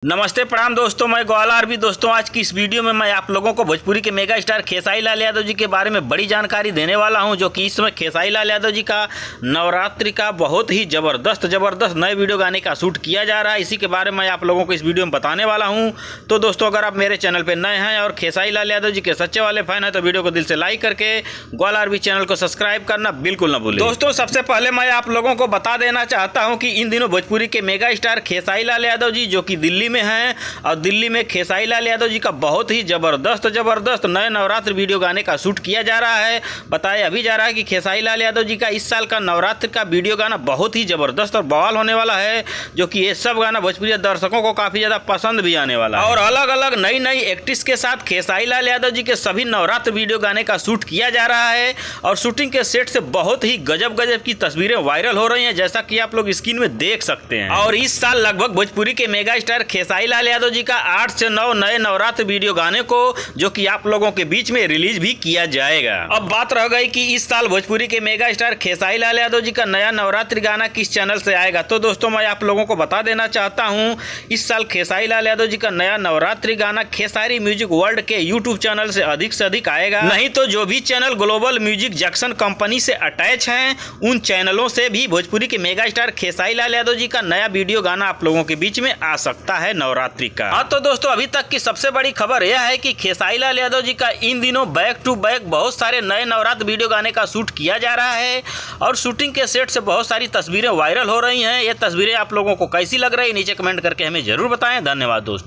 नमस्ते प्रणाम दोस्तों, मैं ग्वाला भी। दोस्तों आज की इस वीडियो में मैं आप लोगों को भोजपुरी के मेगा स्टार खेसारी लाल यादव जी के बारे में बड़ी जानकारी देने वाला हूं, जो कि इस समय खेसारी लाल यादव जी का नवरात्रि का बहुत ही ज़बरदस्त नए वीडियो गाने का शूट किया जा रहा है। इसी के बारे में आप लोगों को इस वीडियो में बताने वाला हूँ। तो दोस्तों अगर आप मेरे चैनल पर नए हैं और खेसारी लाल यादव जी के सच्चे वाले फैन हैं तो वीडियो को दिल से लाइक करके ग्वाला भी चैनल को सब्सक्राइब करना बिल्कुल न भूलें। दोस्तों सबसे पहले मैं आप लोगों को बता देना चाहता हूँ कि इन दिनों भोजपुरी के मेगा स्टार खेसारी लाल यादव जी जो कि दिल्ली में हैं और दिल्ली में खेसारी लाल यादव जी का बहुत ही ज़बरदस्त नए नवरात्र वीडियो गाने का शूट किया जा रहा है। बताया अभी जा रहा है कि खेसारी लाल यादव जी का इस साल का नवरात्र का वीडियो गाना बहुत ही ज़बरदस्त और बवाल होने वाला है, जो कि ये सब गाना भोजपुरी दर्शकों को काफ़ी ज़्यादा पसंद भी आने वाला है। और अलग अलग नई एक्ट्रेस के साथ खेसारी लाल यादव जी के सभी नवरात्र वीडियो गाने का शूट किया जा रहा है और शूटिंग के सेट से बहुत ही गजब की तस्वीरें वायरल हो रही हैं, जैसा कि आप लोग स्क्रीन में देख सकते हैं। और इस साल लगभग भोजपुरी के मेगा स्टार खेसारी लाल यादव जी का 8 से 9 नए नवरात्र वीडियो गाने को जो कि आप लोगों के बीच में रिलीज भी किया जाएगा। अब बात रह गई कि इस साल भोजपुरी के मेगा स्टार खेसारी लाल यादव जी का नया नवरात्रि गाना किस चैनल से आएगा। तो दोस्तों मैं आप लोगों को बता देना चाहता हूं, इस साल खेसारी लाल यादव जी का नया नवरात्रि गाना खेसारी म्यूजिक वर्ल्ड के यूट्यूब चैनल से अधिक आएगा। नहीं तो जो भी channel global music junction company से अटैच हैं उन चैनलों से भी भोजपुरी के मेगा स्टार खेसारी लाल यादव जी का नया वीडियो गाना आप लोगों के बीच में आ सकता है नवरात्रि का। हाँ तो दोस्तों अभी तक की सबसे बड़ी खबर यह है कि खेसारी लाल यादव जी का इन दिनों बैक टू बैक बहुत सारे नए नवरात्र वीडियो गाने का शूट किया जा रहा है और शूटिंग के सेट से बहुत सारी तस्वीरें वायरल हो रही हैं। ये तस्वीरें आप लोगों को कैसी लग रही है नीचे कमेंट करके हमें जरूर बताएं। धन्यवाद दोस्तों।